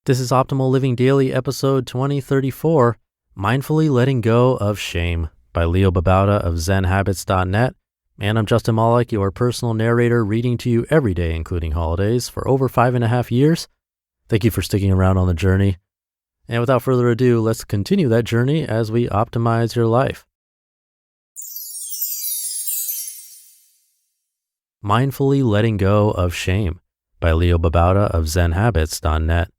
This is Optimal Living Daily, episode 2034, Mindfully Letting Go of Shame by Babauta of Zen Habits.net. And I'm Justin Malik, your personal narrator, reading to you every day, including holidays, for over 5.5 years. Thank you for sticking around on the journey. And without further ado, let's continue that journey as we optimize your life. Mindfully Letting Go of Shame by Babauta of Zen Habits.net.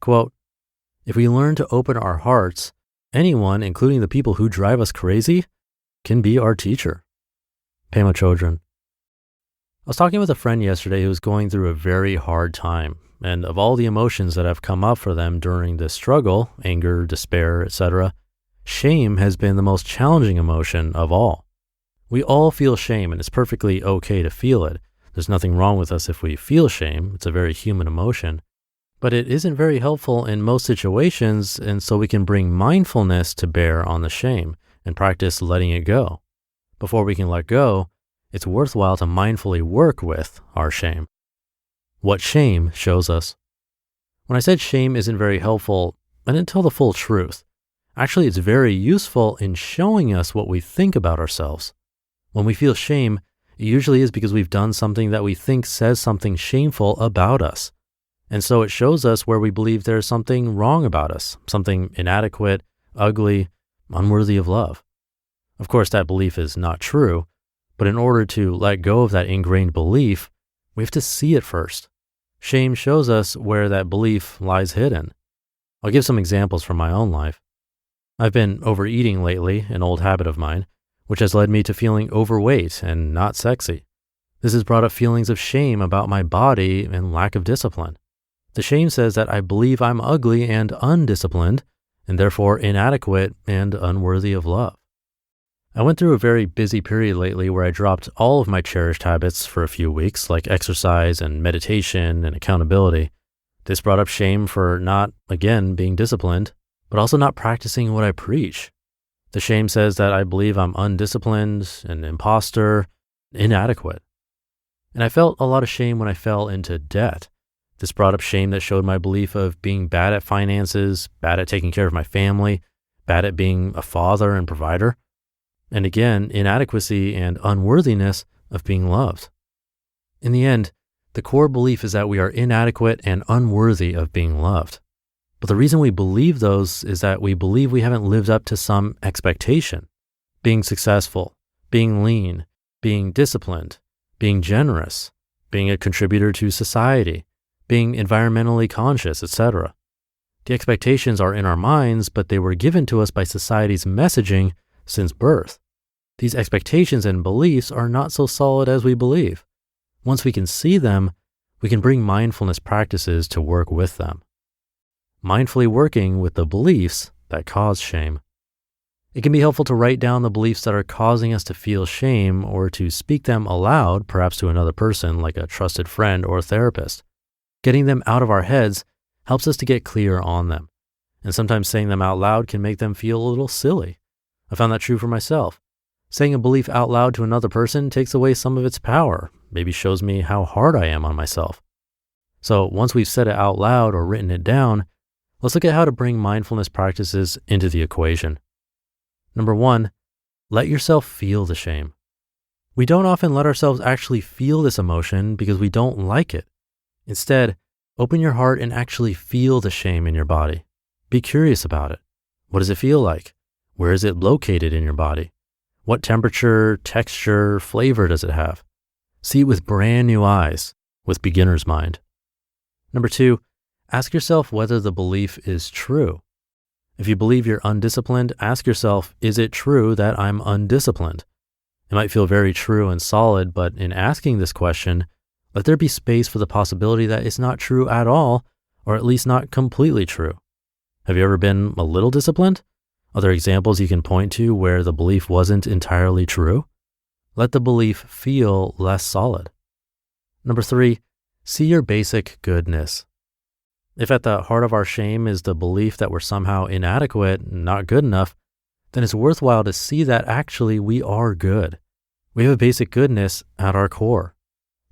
Quote, "If we learn to open our hearts, anyone, including the people who drive us crazy, can be our teacher." Pema Chodron. I was talking with a friend yesterday who was going through a very hard time, and of all the emotions that have come up for them during this struggle, anger, despair, etc., shame has been the most challenging emotion of all. We all feel shame, and it's perfectly okay to feel it. There's nothing wrong with us if we feel shame. It's a very human emotion. But it isn't very helpful in most situations, and so we can bring mindfulness to bear on the shame and practice letting it go. Before we can let go, it's worthwhile to mindfully work with our shame. What shame shows us. When I said shame isn't very helpful, I didn't tell the full truth. Actually, it's very useful in showing us what we think about ourselves. When we feel shame, it usually is because we've done something that we think says something shameful about us. And so it shows us where we believe there's something wrong about us, something inadequate, ugly, unworthy of love. Of course, that belief is not true, but in order to let go of that ingrained belief, we have to see it first. Shame shows us where that belief lies hidden. I'll give some examples from my own life. I've been overeating lately, an old habit of mine, which has led me to feeling overweight and not sexy. This has brought up feelings of shame about my body and lack of discipline. The shame says that I believe I'm ugly and undisciplined, and therefore inadequate and unworthy of love. I went through a very busy period lately where I dropped all of my cherished habits for a few weeks, like exercise and meditation and accountability. This brought up shame for not, again, being disciplined, but also not practicing what I preach. The shame says that I believe I'm undisciplined, an imposter, inadequate. And I felt a lot of shame when I fell into debt. This brought up shame that showed my belief of being bad at finances, bad at taking care of my family, bad at being a father and provider, and again, inadequacy and unworthiness of being loved. In the end, the core belief is that we are inadequate and unworthy of being loved. But the reason we believe those is that we believe we haven't lived up to some expectation. Being successful, being lean, being disciplined, being generous, being a contributor to society, being environmentally conscious, etc. The expectations are in our minds, but they were given to us by society's messaging since birth. These expectations and beliefs are not so solid as we believe. Once we can see them, we can bring mindfulness practices to work with them. Mindfully working with the beliefs that cause shame. It can be helpful to write down the beliefs that are causing us to feel shame or to speak them aloud, perhaps to another person like a trusted friend or therapist. Getting them out of our heads helps us to get clear on them. And sometimes saying them out loud can make them feel a little silly. I found that true for myself. Saying a belief out loud to another person takes away some of its power, maybe shows me how hard I am on myself. So once we've said it out loud or written it down, let's look at how to bring mindfulness practices into the equation. Number 1, let yourself feel the shame. We don't often let ourselves actually feel this emotion because we don't like it. Instead, open your heart and actually feel the shame in your body. Be curious about it. What does it feel like? Where is it located in your body? What temperature, texture, flavor does it have? See it with brand new eyes, with beginner's mind. Number 2, ask yourself whether the belief is true. If you believe you're undisciplined, ask yourself, is it true that I'm undisciplined? It might feel very true and solid, but in asking this question, let there be space for the possibility that it's not true at all, or at least not completely true. Have you ever been a little disciplined? Are there examples you can point to where the belief wasn't entirely true? Let the belief feel less solid. Number 3, see your basic goodness. If at the heart of our shame is the belief that we're somehow inadequate, not good enough, then it's worthwhile to see that actually we are good. We have a basic goodness at our core.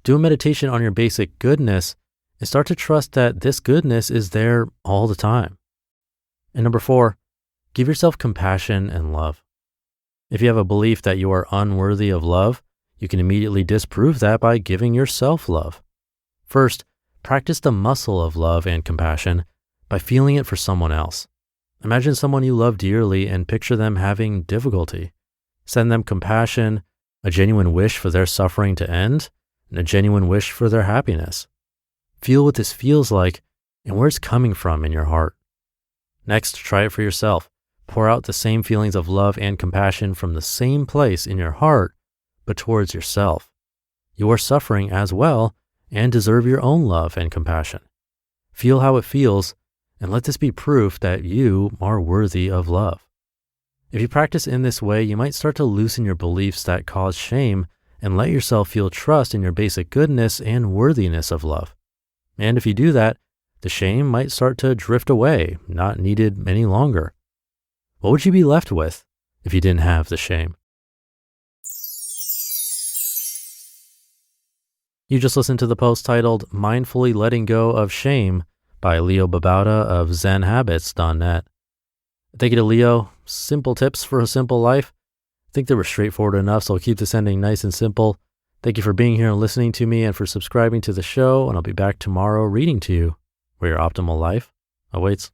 Do a meditation on your basic goodness and start to trust that this goodness is there all the time. And number 4, give yourself compassion and love. If you have a belief that you are unworthy of love, you can immediately disprove that by giving yourself love. First, practice the muscle of love and compassion by feeling it for someone else. Imagine someone you love dearly and picture them having difficulty. Send them compassion, a genuine wish for their suffering to end, and a genuine wish for their happiness. Feel what this feels like and where it's coming from in your heart. Next, try it for yourself. Pour out the same feelings of love and compassion from the same place in your heart, but towards yourself. You are suffering as well and deserve your own love and compassion. Feel how it feels, and let this be proof that you are worthy of love. If you practice in this way, you might start to loosen your beliefs that cause shame and let yourself feel trust in your basic goodness and worthiness of love. And if you do that, the shame might start to drift away, not needed any longer. What would you be left with if you didn't have the shame? You just listened to the post titled Mindfully Letting Go of Shame by Leo Babauta of Zen Habits.net. Thank you to Leo. Simple tips for a simple life. I think they were straightforward enough, so I'll keep this ending nice and simple. Thank you for being here and listening to me and for subscribing to the show, and I'll be back tomorrow reading to you where your optimal life awaits.